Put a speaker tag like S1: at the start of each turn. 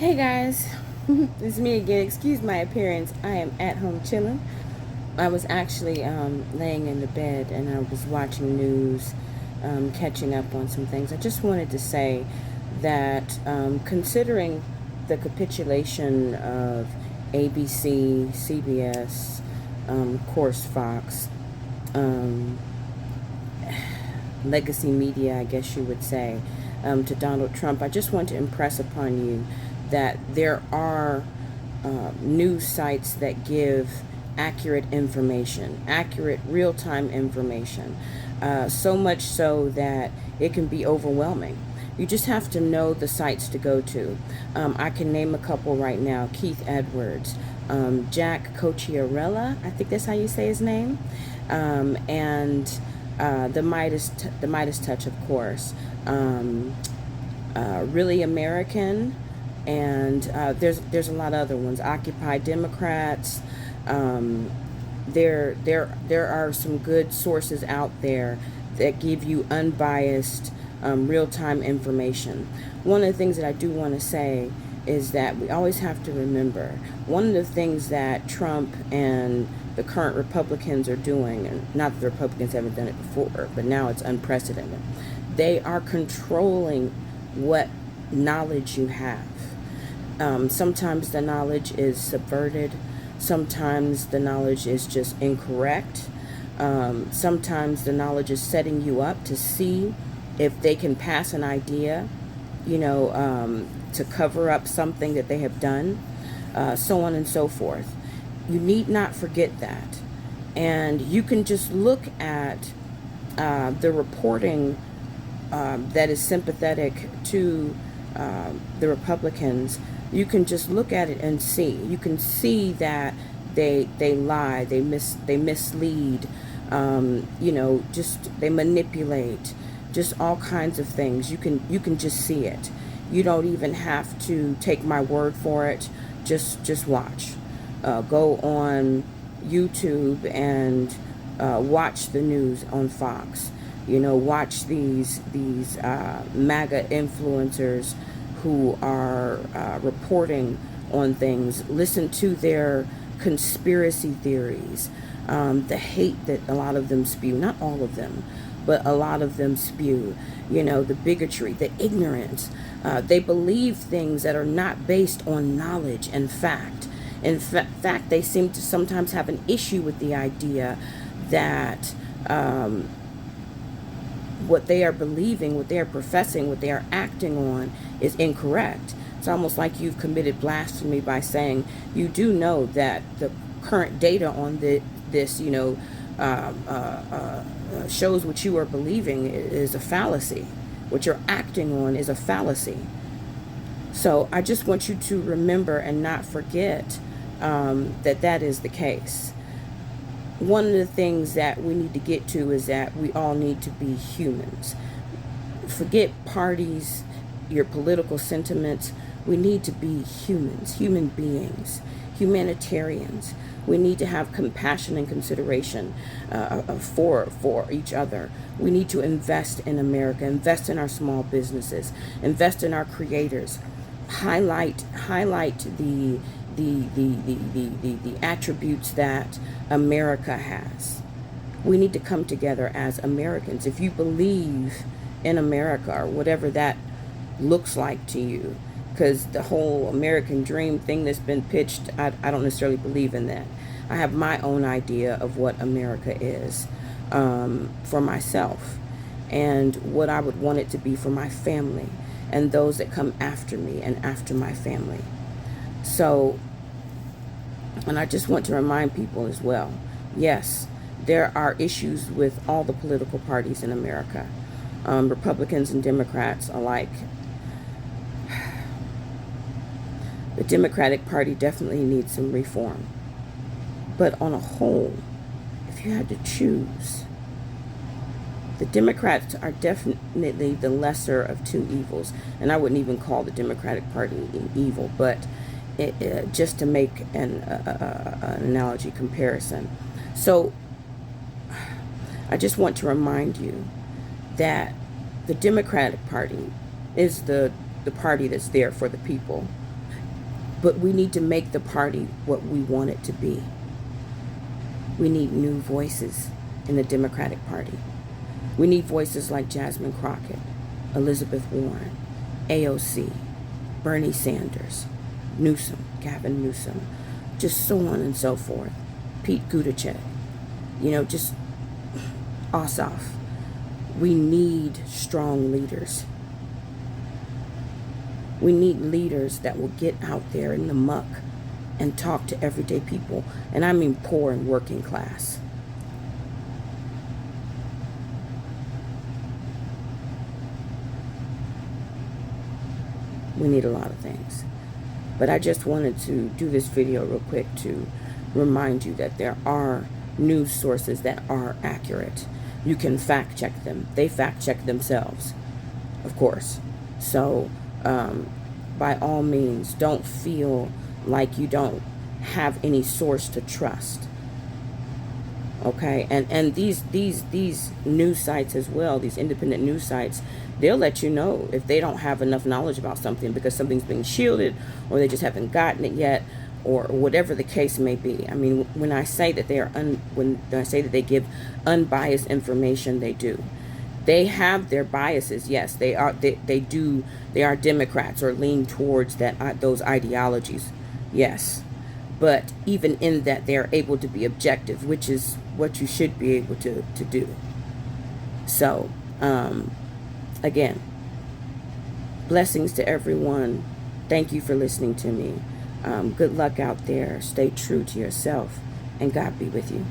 S1: Hey guys, it's me again. Excuse my appearance. I am at home chilling. I was actually laying in the bed and I was watching news, catching up on some things. I just wanted to say that considering the capitulation of ABC, CBS, of course Fox, um, legacy media, I guess you would say, to Donald Trump, I just want to impress upon you that there are news sites that give accurate information, accurate real-time information, so much so that it can be overwhelming. You just have to know the sites to go to. I can name a couple right now. Keith Edwards, Jack Cocchiarella, I think that's how you say his name, and the Midas Touch, of course. Really American, and there's a lot of other ones. Occupy Democrats. Um, there are some good sources out there that give you unbiased, real-time information. One of the things that I do want to say is that we always have to remember one of the things that Trump and the current Republicans are doing, and not that the Republicans haven't done it before, but now it's unprecedented. They are controlling what knowledge you have. Sometimes the knowledge is subverted. Sometimes the knowledge is just incorrect. Sometimes the knowledge is setting you up to see if they can pass an idea, to cover up something that they have done, so on and so forth. You need not forget that. And you can just look at the reporting that is sympathetic to the Republicans. You can just look at it and see. You can see that they lie, they mislead, just they manipulate, just all kinds of things. You can just see it. You don't even have to take my word for it. Just watch. Go on YouTube and watch the news on Fox. Watch these MAGA influencers who are reporting on things. Listen to their conspiracy theories, the hate that a lot of them spew. Not all of them, but a lot of them spew. The bigotry, the ignorance. They believe things that are not based on knowledge and fact. In fact, they seem to sometimes have an issue with the idea that what they are believing, what they are professing, what they are acting on is incorrect. It's almost like you've committed blasphemy by saying you do know that the current data on this, shows what you are believing is a fallacy. What you're acting on is a fallacy. So I just want you to remember and not forget that is the case. One of the things that we need to get to is that we all need to be humans. Forget parties, your political sentiments. We need to be humans, human beings, humanitarians. We need to have compassion and consideration for each other. We need to invest in America, invest in our small businesses, invest in our creators, highlight the attributes that America has. We need to come together as Americans. If you believe in America or whatever that looks like to you, because the whole American dream thing that's been pitched, I don't necessarily believe in that. I have my own idea of what America is for myself and what I would want it to be for my family and those that come after me and after my family. So, and I just want to remind people as well, yes, there are issues with all the political parties in America, Republicans and Democrats alike. The Democratic Party definitely needs some reform. But on a whole, if you had to choose, the Democrats are definitely the lesser of two evils. And I wouldn't even call the Democratic Party an evil, but just to make an analogy comparison. So I just want to remind you that the Democratic Party is the party that's there for the people. But we need to make the party what we want it to be. We need new voices in the Democratic Party. We need voices like Jasmine Crockett, Elizabeth Warren, AOC, Bernie Sanders, Newsom, Gavin Newsom, just so on and so forth. Pete Buttigieg, just Ossoff. We need strong leaders. We need leaders that will get out there in the muck and talk to everyday people. And I mean poor and working class. We need a lot of things. But I just wanted to do this video real quick to remind you that there are news sources that are accurate. You can fact check them. They fact check themselves, of course. So by all means, don't feel like you don't have any source to trust. Okay, and these news sites as well, these independent news sites, they'll let you know if they don't have enough knowledge about something because something's being shielded or they just haven't gotten it yet, or whatever the case may be. I mean, when I say that when I say that they give unbiased information, they do. They have their biases, yes. They are Democrats or lean towards those ideologies, yes. But even in that, they're able to be objective, which is what you should be able to do. So, again, blessings to everyone. Thank you for listening to me. Good luck out there. Stay true to yourself, and God be with you.